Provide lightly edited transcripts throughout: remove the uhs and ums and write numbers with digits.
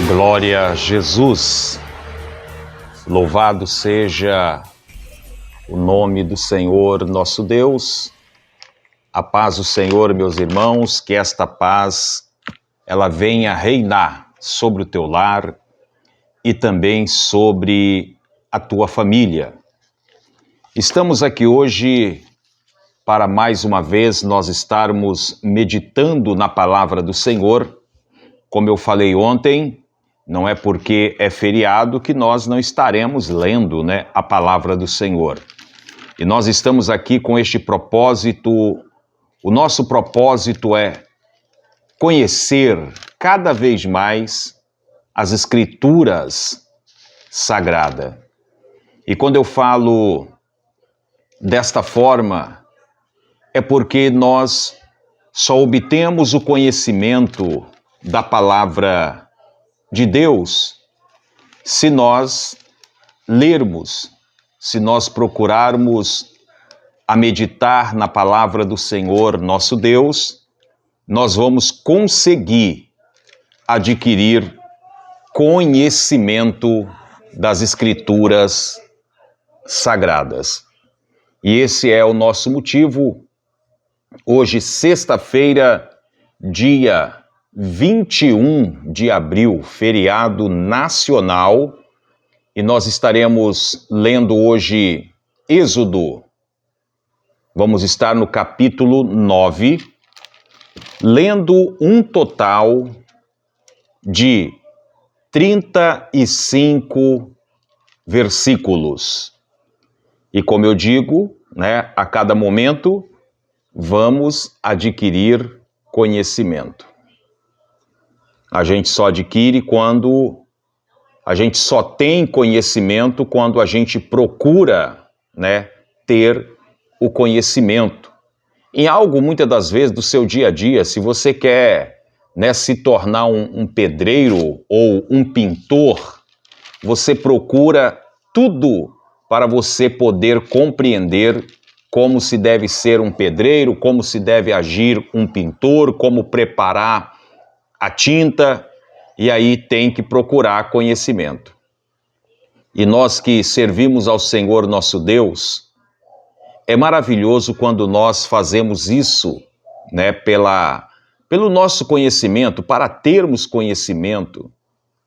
Glória a Jesus, louvado seja o nome do Senhor nosso Deus. A paz do Senhor, meus irmãos, que esta paz, ela venha reinar sobre o teu lar e também sobre a tua família. Estamos aqui hoje para mais uma vez nós estarmos meditando na palavra do Senhor. Como eu falei ontem, não é porque é feriado que nós não estaremos lendo, a palavra do Senhor. E nós estamos aqui com este propósito. O nosso propósito é conhecer cada vez mais as Escrituras Sagradas. E quando eu falo desta forma, é porque nós só obtemos o conhecimento da palavra de Deus se nós lermos, se nós procurarmos a meditar na palavra do Senhor nosso Deus, nós vamos conseguir adquirir conhecimento das Escrituras Sagradas. E esse é o nosso motivo. Hoje, sexta-feira, dia 21 de abril, feriado nacional, e nós estaremos lendo hoje Êxodo. Vamos estar no capítulo 9, lendo um total de 35 versículos. E como eu digo, a cada momento, vamos adquirir conhecimento. A gente só adquire a gente só tem conhecimento quando a gente procura, ter o conhecimento. Em algo, muitas das vezes, do seu dia a dia, se você quer, se tornar um pedreiro ou um pintor, você procura tudo para você poder compreender como se deve ser um pedreiro, como se deve agir um pintor, como preparar a tinta, e aí tem que procurar conhecimento. E nós que servimos ao Senhor nosso Deus, é maravilhoso quando nós fazemos isso, pelo nosso conhecimento, para termos conhecimento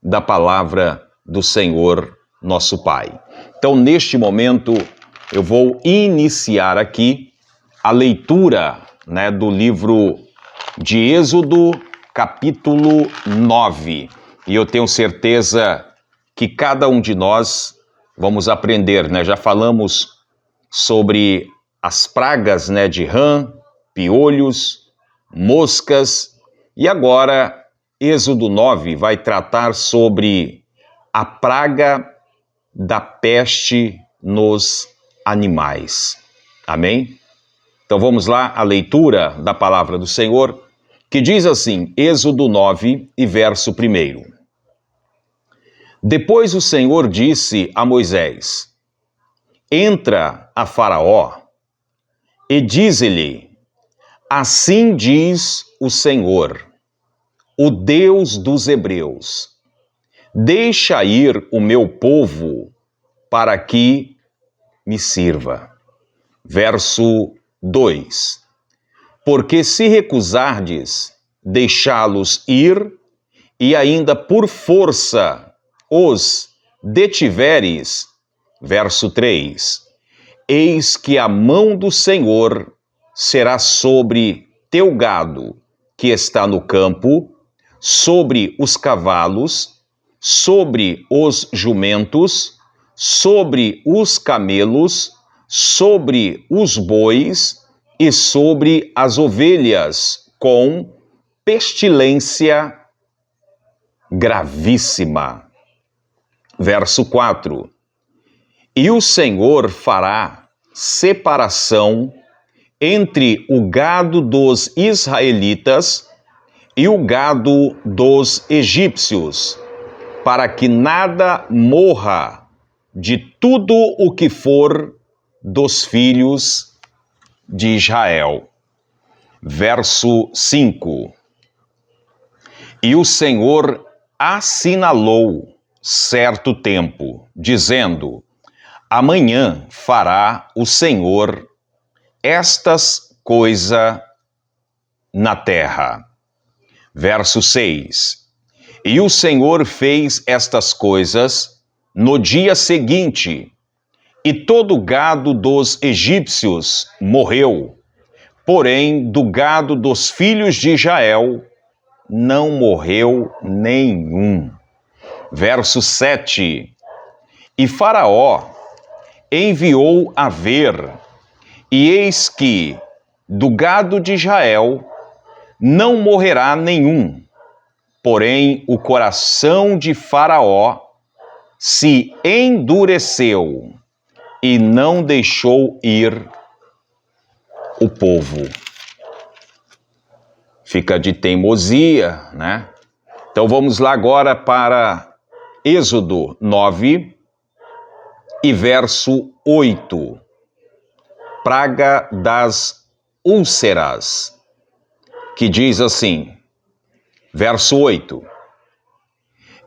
da palavra do Senhor nosso Pai. Então, neste momento, eu vou iniciar aqui a leitura, do livro de Êxodo, capítulo 9. E eu tenho certeza que cada um de nós vamos aprender, Já falamos sobre as pragas, de rã, piolhos, moscas. E agora, Êxodo 9 vai tratar sobre a praga da peste nos animais. Amém? Então vamos lá, a leitura da palavra do Senhor, que diz assim, Êxodo 9 e verso 1. Depois o Senhor disse a Moisés, entra a Faraó e dize-lhe, assim diz o Senhor, o Deus dos Hebreus, deixa ir o meu povo para que me sirva. Verso 2. Porque se recusardes deixá-los ir, e ainda por força os detiveres, verso 3, eis que a mão do Senhor será sobre teu gado, que está no campo, sobre os cavalos, sobre os jumentos, sobre os camelos, sobre os bois, e sobre as ovelhas, com pestilência gravíssima. Verso 4. E o Senhor fará separação entre o gado dos israelitas e o gado dos egípcios, para que nada morra de tudo o que for dos filhos de Israel. Verso 5. E o Senhor assinalou certo tempo, dizendo: amanhã fará o Senhor estas coisas na terra. Verso 6. E o Senhor fez estas coisas no dia seguinte, e todo o gado dos egípcios morreu, porém do gado dos filhos de Israel não morreu nenhum. Verso 7. E Faraó enviou a ver, e eis que do gado de Israel não morrerá nenhum, porém o coração de Faraó se endureceu e não deixou ir o povo. Fica de teimosia, né? Então vamos lá agora para Êxodo 9 e verso 8. Praga das úlceras, que diz assim, verso 8.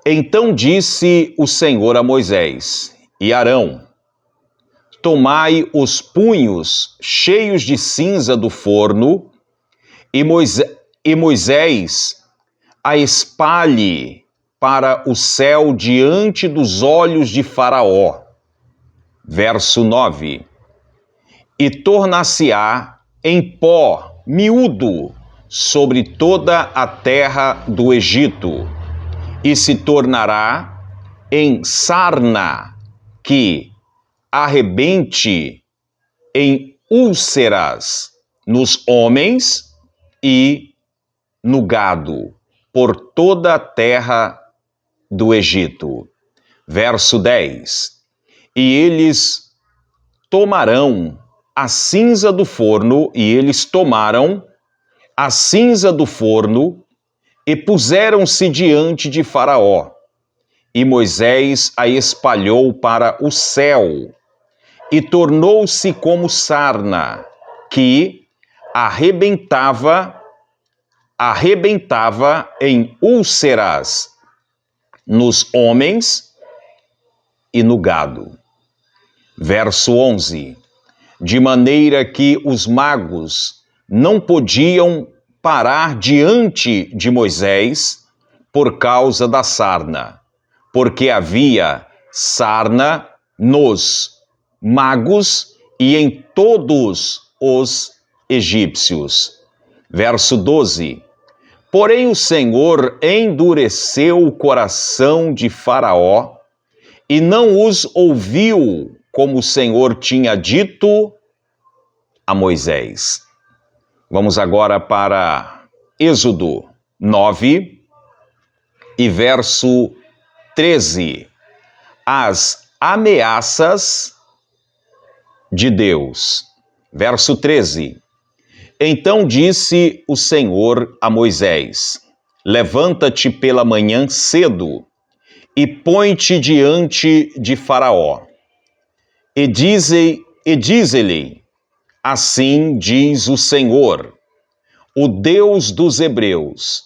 Então disse o Senhor a Moisés e Arão: tomai os punhos cheios de cinza do forno, e Moisés a espalhe para o céu diante dos olhos de Faraó. Verso 9. E tornar-se-á em pó miúdo sobre toda a terra do Egito, e se tornará em sarna que arrebente em úlceras nos homens e no gado, por toda a terra do Egito. Verso 10. E eles tomarão a cinza do forno, e eles tomaram a cinza do forno e puseram-se diante de Faraó. E Moisés a espalhou para o céu, e tornou-se como sarna, que arrebentava em úlceras nos homens e no gado. Verso 11. De maneira que os magos não podiam parar diante de Moisés por causa da sarna, porque havia sarna nos magos e em todos os egípcios. Verso 12. Porém o Senhor endureceu o coração de Faraó e não os ouviu, como o Senhor tinha dito a Moisés. Vamos agora para Êxodo 9 e verso 13. As ameaças de Deus. Verso 13. Então disse o Senhor a Moisés: levanta-te pela manhã cedo e põe-te diante de Faraó. E dize-lhe: assim diz o Senhor, o Deus dos Hebreus: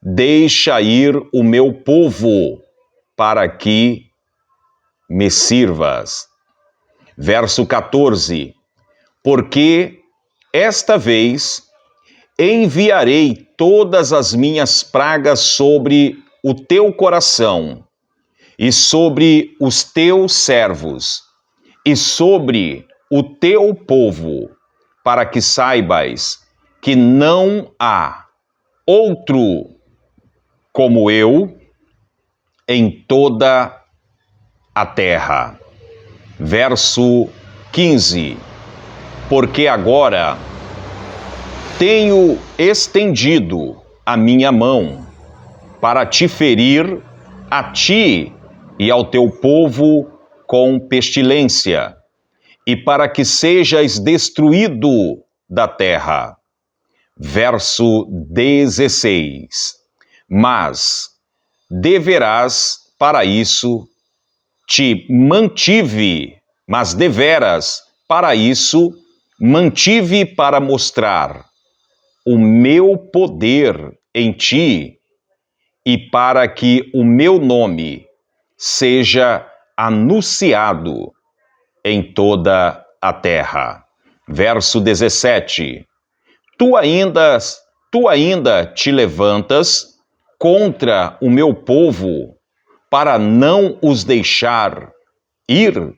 deixa ir o meu povo, para que me sirvas. Verso 14. Porque esta vez enviarei todas as minhas pragas sobre o teu coração, e sobre os teus servos, e sobre o teu povo, para que saibas que não há outro como eu em toda a terra. Verso 15. Porque agora tenho estendido a minha mão para te ferir a ti e ao teu povo com pestilência, e para que sejas destruído da terra. Verso 16. Mas deverás para isso mantive para mostrar o meu poder em ti e para que o meu nome seja anunciado em toda a terra. Verso 17. Tu ainda te levantas contra o meu povo para não os deixar ir?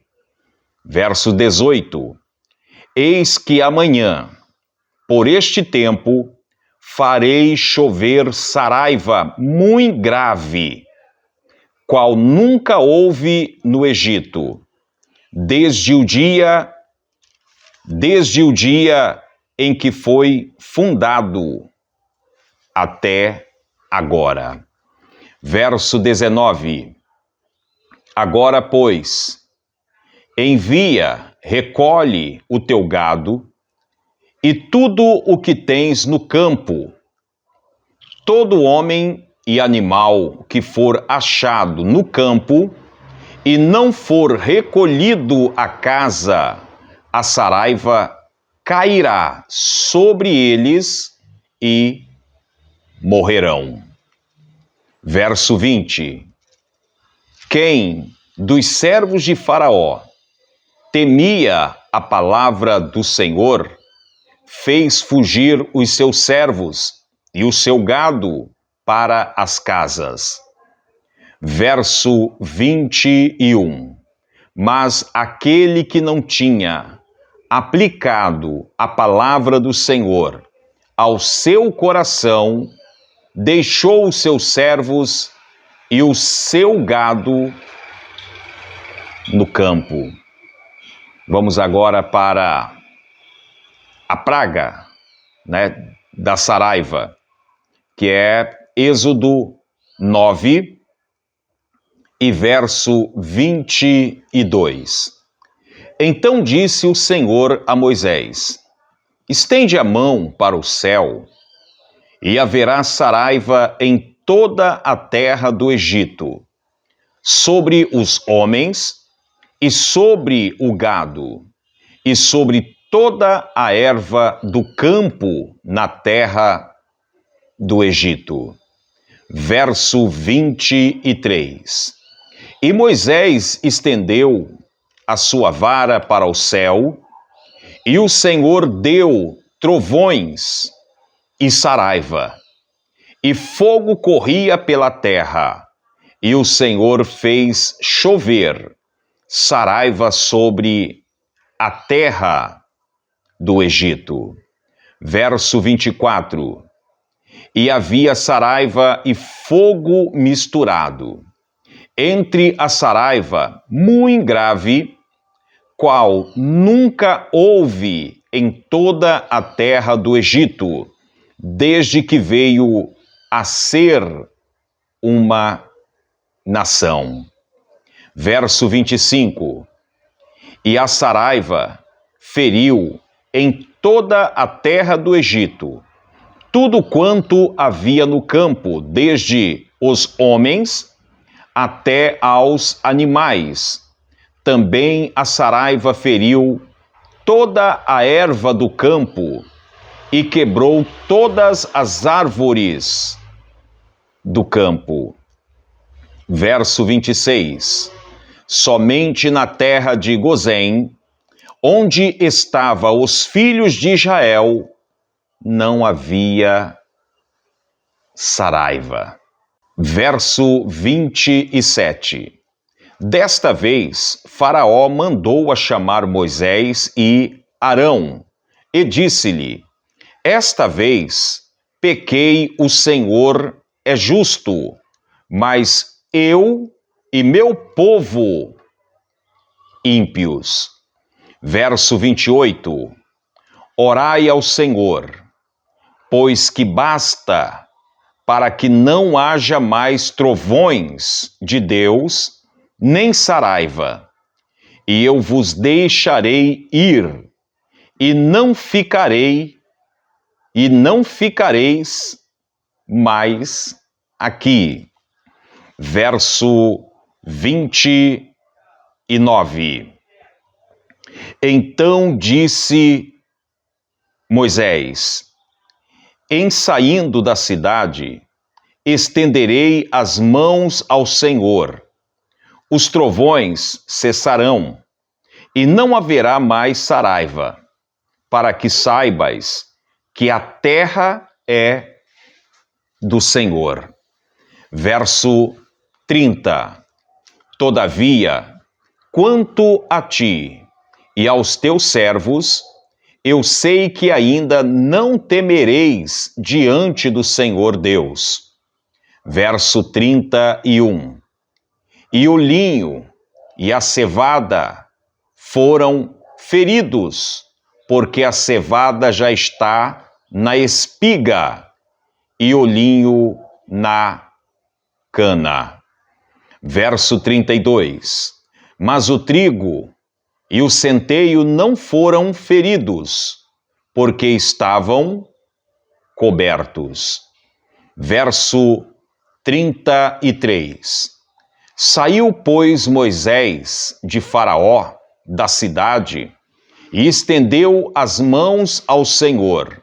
Verso 18. Eis que amanhã, por este tempo, farei chover saraiva muito grave, qual nunca houve no Egito, desde o dia em que foi fundado até agora. Verso 19. Agora, pois, envia, recolhe o teu gado e tudo o que tens no campo, todo homem e animal que for achado no campo e não for recolhido à casa, a saraiva cairá sobre eles e morrerão. Verso 20. Quem dos servos de Faraó temia a palavra do Senhor, fez fugir os seus servos e o seu gado para as casas. Verso 21. Mas aquele que não tinha aplicado a palavra do Senhor ao seu coração, deixou os seus servos e o seu gado no campo. Vamos agora para a praga, da saraiva, que é Êxodo 9 e verso 22. Então disse o Senhor a Moisés: estende a mão para o céu, e haverá saraiva em toda a terra do Egito, sobre os homens e sobre o gado, e sobre toda a erva do campo na terra do Egito. Verso 23. E Moisés estendeu a sua vara para o céu, e o Senhor deu trovões e saraiva, e fogo corria pela terra, e o Senhor fez chover saraiva sobre a terra do Egito. Verso 24. E havia saraiva e fogo misturado. Entre a saraiva, muito grave, qual nunca houve em toda a terra do Egito, desde que veio a ser uma nação. Verso 25. E a saraiva feriu em toda a terra do Egito tudo quanto havia no campo, desde os homens até aos animais. Também a saraiva feriu toda a erva do campo e quebrou todas as árvores do campo. Verso 26. Somente na terra de Gozém, onde estavam os filhos de Israel, não havia saraiva. Verso 27. Desta vez, Faraó mandou a chamar Moisés e Arão, e disse-lhe: esta vez pequei, o Senhor é justo, mas eu e meu povo ímpios. Verso 28. Orai ao Senhor, pois que basta para que não haja mais trovões de Deus, nem saraiva, e eu vos deixarei ir, e não ficareis mais aqui. Verso 29. Então disse Moisés: em saindo da cidade, estenderei as mãos ao Senhor. Os trovões cessarão, e não haverá mais saraiva, para que saibas que a terra é do Senhor. Verso 30. Todavia, quanto a ti e aos teus servos, eu sei que ainda não temereis diante do Senhor Deus. Verso 31. E o linho e a cevada foram feridos, porque a cevada já está na espiga e o linho na cana. Verso 32. Mas o trigo e o centeio não foram feridos, porque estavam cobertos. Verso 33. Saiu, pois, Moisés de Faraó, da cidade, e estendeu as mãos ao Senhor,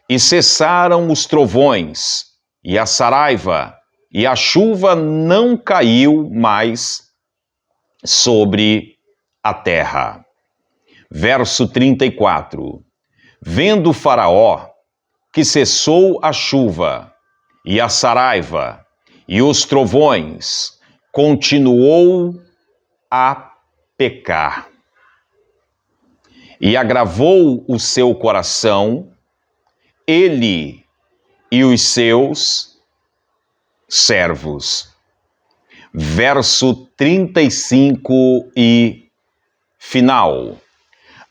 e cessaram os trovões, e a saraiva, e a chuva não caiu mais sobre a terra. Verso 34. Vendo Faraó que cessou a chuva, e a saraiva, e os trovões, continuou a pecar. E agravou o seu coração, ele e os seus servos. Verso 35 e final.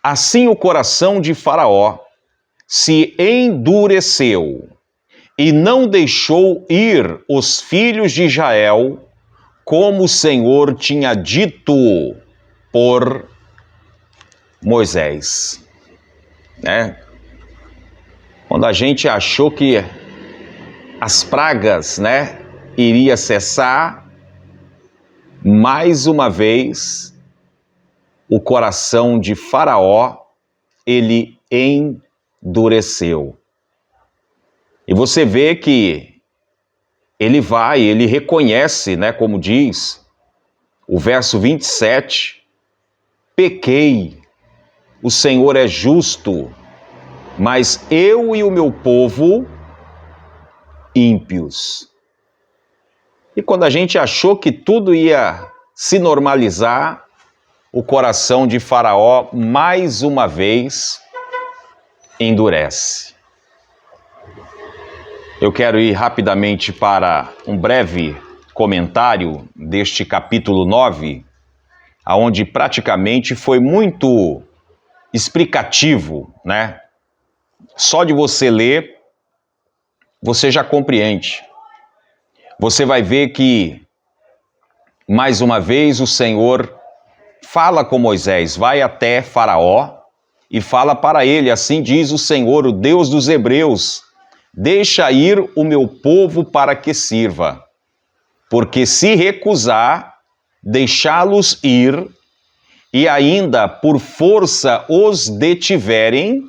Assim o coração de Faraó se endureceu e não deixou ir os filhos de Israel, como o Senhor tinha dito por Moisés. Né? Quando a gente achou que as pragas, né, iria cessar, mais uma vez o coração de Faraó, ele endureceu. E você vê que ele reconhece, né, como diz o verso 27, pequei, o Senhor é justo, mas eu e o meu povo ímpios. E quando a gente achou que tudo ia se normalizar, o coração de Faraó mais uma vez endurece. Eu quero ir rapidamente para um breve comentário deste capítulo 9, onde praticamente foi muito explicativo, né? Só de você ler, você já compreende. Você vai ver que, mais uma vez, o Senhor fala com Moisés, vai até Faraó e fala para ele, assim diz o Senhor, o Deus dos Hebreus, deixa ir o meu povo para que sirva, porque se recusar, deixá-los ir, e ainda por força os detiverem,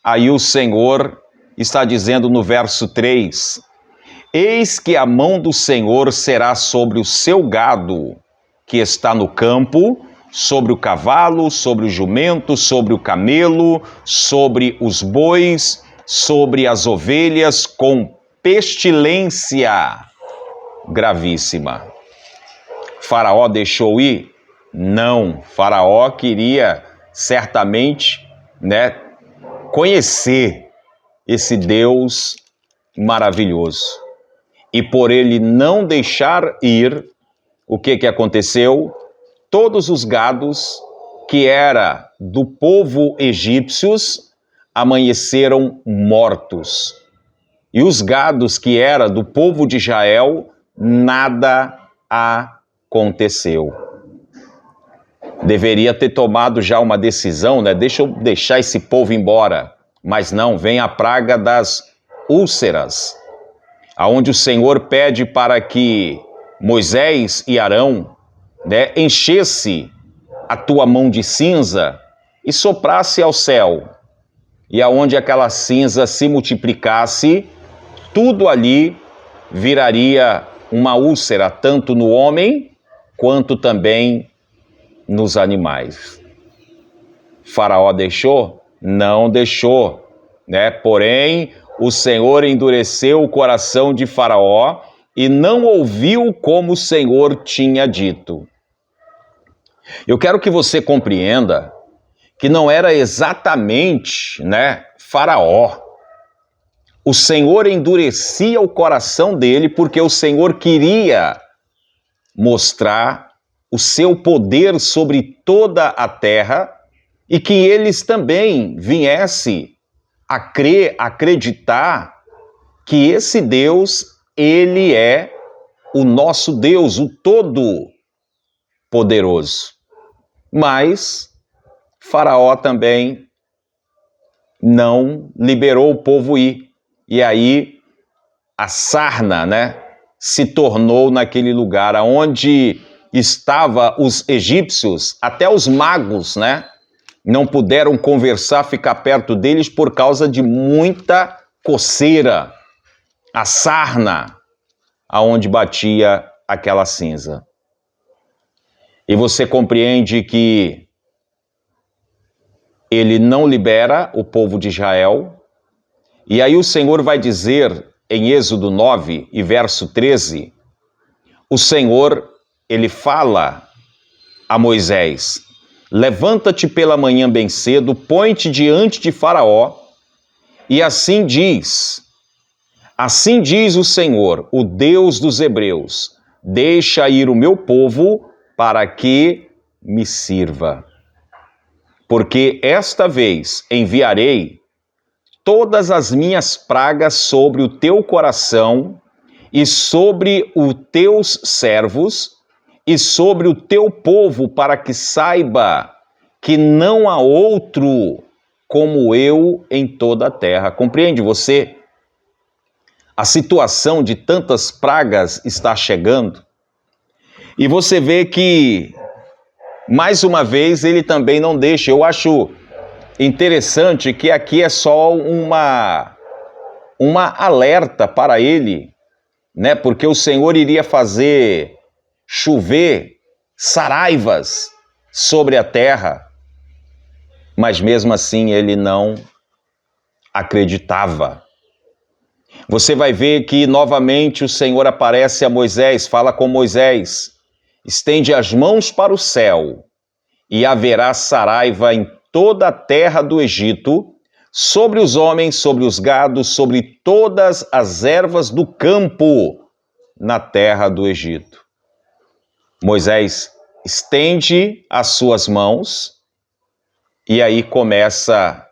aí o Senhor está dizendo no verso 3, eis que a mão do Senhor será sobre o seu gado, que está no campo, sobre o cavalo, sobre o jumento, sobre o camelo, sobre os bois, sobre as ovelhas, com pestilência gravíssima. Faraó deixou ir? Não. Faraó queria certamente, né, conhecer esse Deus maravilhoso. E por ele não deixar ir, o que aconteceu? Todos os gados que era do povo egípcios amanheceram mortos. E os gados que era do povo de Israel, nada aconteceu. Deveria ter tomado já uma decisão, né? Deixa eu deixar esse povo embora. Mas não, vem a praga das úlceras, aonde o Senhor pede para que Moisés e Arão, né, enchesse a tua mão de cinza e soprasse ao céu. e aonde aquela cinza se multiplicasse, tudo ali viraria uma úlcera, tanto no homem quanto também nos animais. Faraó deixou? Não deixou, né? Porém, o Senhor endureceu o coração de Faraó e não ouviu como o Senhor tinha dito. Eu quero que você compreenda que não era exatamente, né, Faraó. O Senhor endurecia o coração dele porque o Senhor queria mostrar o seu poder sobre toda a terra e que eles também viessem a crer, acreditar que esse Deus, ele é o nosso Deus, o Todo-Poderoso. Mas Faraó também não liberou o povo ir. E aí a sarna, né, se tornou naquele lugar onde estavam os egípcios, até os magos, né, não puderam conversar, ficar perto deles por causa de muita coceira. A sarna, aonde batia aquela cinza. E você compreende que ele não libera o povo de Israel. E aí o Senhor vai dizer em Êxodo 9 e verso 13, o Senhor, ele fala a Moisés: levanta-te pela manhã bem cedo, põe-te diante de Faraó, e assim diz o Senhor, o Deus dos Hebreus, deixa ir o meu povo para que me sirva. Porque esta vez enviarei todas as minhas pragas sobre o teu coração e sobre os teus servos e sobre o teu povo, para que saiba que não há outro como eu em toda a terra. Compreende você? A situação de tantas pragas está chegando e você vê que, mais uma vez, ele também não deixa. Eu acho interessante que aqui é só uma alerta para ele, né? Porque o Senhor iria fazer chover saraivas sobre a terra, mas mesmo assim ele não acreditava. Você vai ver que novamente o Senhor aparece a Moisés, fala com Moisés: estende as mãos para o céu e haverá saraiva em toda a terra do Egito, sobre os homens, sobre os gados, sobre todas as ervas do campo na terra do Egito. Moisés estende as suas mãos e aí começa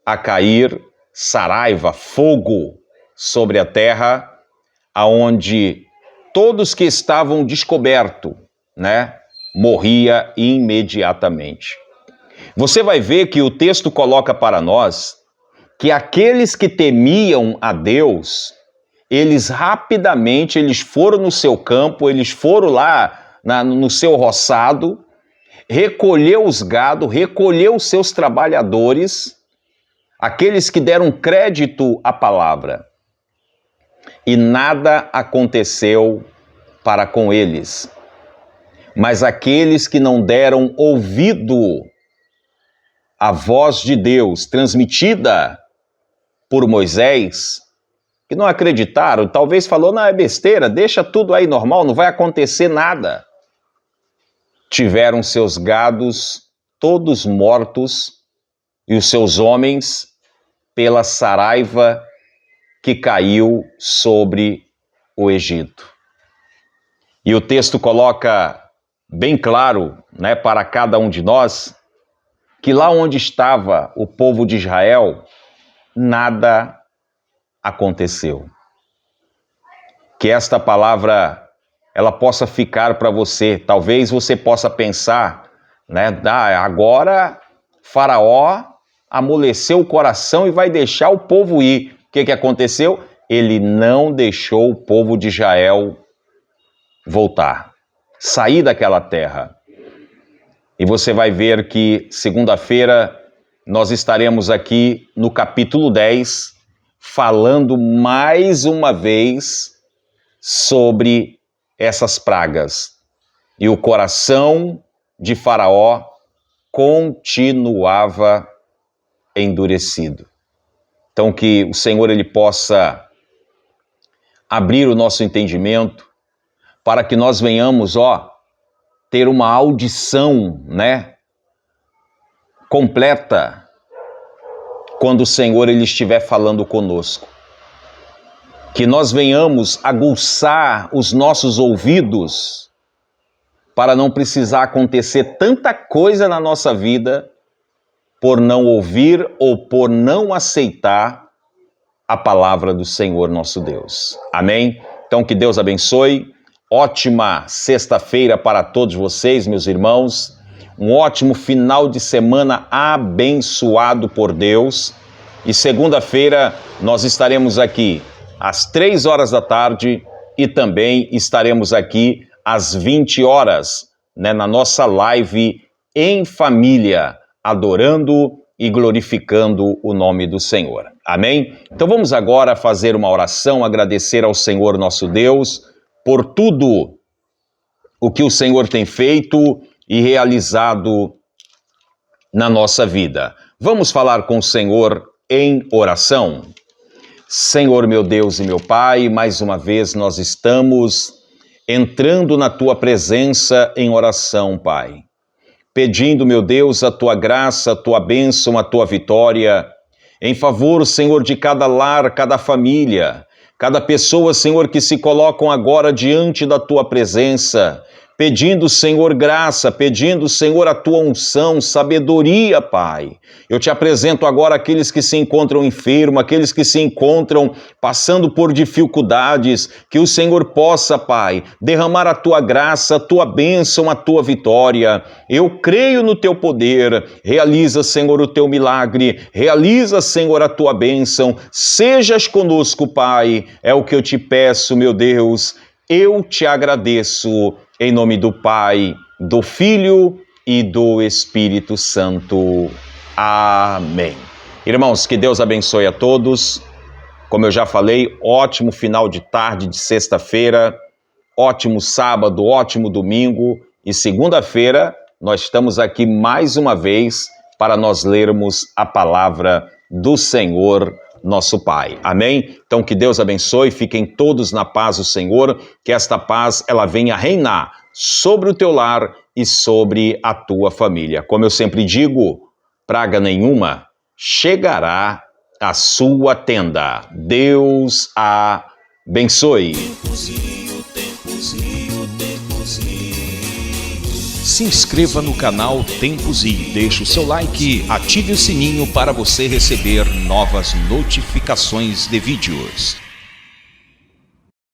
a cair saraiva, fogo sobre a terra, aonde todos que estavam descobertos, né, morria imediatamente. Você vai ver que o texto coloca para nós que aqueles que temiam a Deus, eles rapidamente, eles foram no seu campo, eles foram lá no seu roçado, recolheu os gado, recolheu os seus trabalhadores, aqueles que deram crédito à palavra. E nada aconteceu para com eles. Mas aqueles que não deram ouvido à voz de Deus transmitida por Moisés, que não acreditaram, talvez falou, não, é besteira, deixa tudo aí normal, não vai acontecer nada. Tiveram seus gados todos mortos e os seus homens pela saraiva que caiu sobre o Egito. E o texto coloca bem claro, né, para cada um de nós, que lá onde estava o povo de Israel, nada aconteceu. Que esta palavra, ela possa ficar para você. Talvez você possa pensar, né, agora Faraó amoleceu o coração e vai deixar o povo ir. O que aconteceu? Ele não deixou o povo de Israel voltar, sair daquela terra. E você vai ver que segunda-feira nós estaremos aqui no capítulo 10, falando mais uma vez sobre essas pragas. E o coração de Faraó continuava endurecido. Então que o Senhor ele possa abrir o nosso entendimento para que nós venhamos, ter uma audição, completa quando o Senhor ele estiver falando conosco. Que nós venhamos aguçar os nossos ouvidos para não precisar acontecer tanta coisa na nossa vida por não ouvir ou por não aceitar a palavra do Senhor nosso Deus. Amém? Então que Deus abençoe. Ótima sexta-feira para todos vocês, meus irmãos. Um ótimo final de semana abençoado por Deus. E segunda-feira nós estaremos aqui às 3 horas da tarde e também estaremos aqui às 20 horas, na nossa live em família, adorando e glorificando o nome do Senhor. Amém? Então vamos agora fazer uma oração, agradecer ao Senhor nosso Deus por tudo o que o Senhor tem feito e realizado na nossa vida. Vamos falar com o Senhor em oração. Senhor meu Deus e meu Pai, mais uma vez nós estamos entrando na Tua presença em oração, Pai. Pedindo, meu Deus, a Tua graça, a Tua bênção, a Tua vitória, em favor, Senhor, de cada lar, cada família, cada pessoa, Senhor, que se colocam agora diante da Tua presença, pedindo, Senhor, graça, pedindo, Senhor, a Tua unção, sabedoria, Pai. Eu te apresento agora aqueles que se encontram enfermos, aqueles que se encontram passando por dificuldades, que o Senhor possa, Pai, derramar a Tua graça, a Tua bênção, a Tua vitória. Eu creio no Teu poder. Realiza, Senhor, o Teu milagre. Realiza, Senhor, a Tua bênção. Sejas conosco, Pai. É o que eu te peço, meu Deus. Eu te agradeço. Em nome do Pai, do Filho e do Espírito Santo. Amém. Irmãos, que Deus abençoe a todos. Como eu já falei, ótimo final de tarde de sexta-feira, ótimo sábado, ótimo domingo. E segunda-feira nós estamos aqui mais uma vez para nós lermos a palavra do Senhor nosso Pai. Amém? Então que Deus abençoe, fiquem todos na paz do Senhor, que esta paz ela venha reinar sobre o teu lar e sobre a tua família. Como eu sempre digo, praga nenhuma chegará à sua tenda. Deus abençoe. Se inscreva no canal Tempos I, deixe o seu like, ative o sininho para você receber novas notificações de vídeos.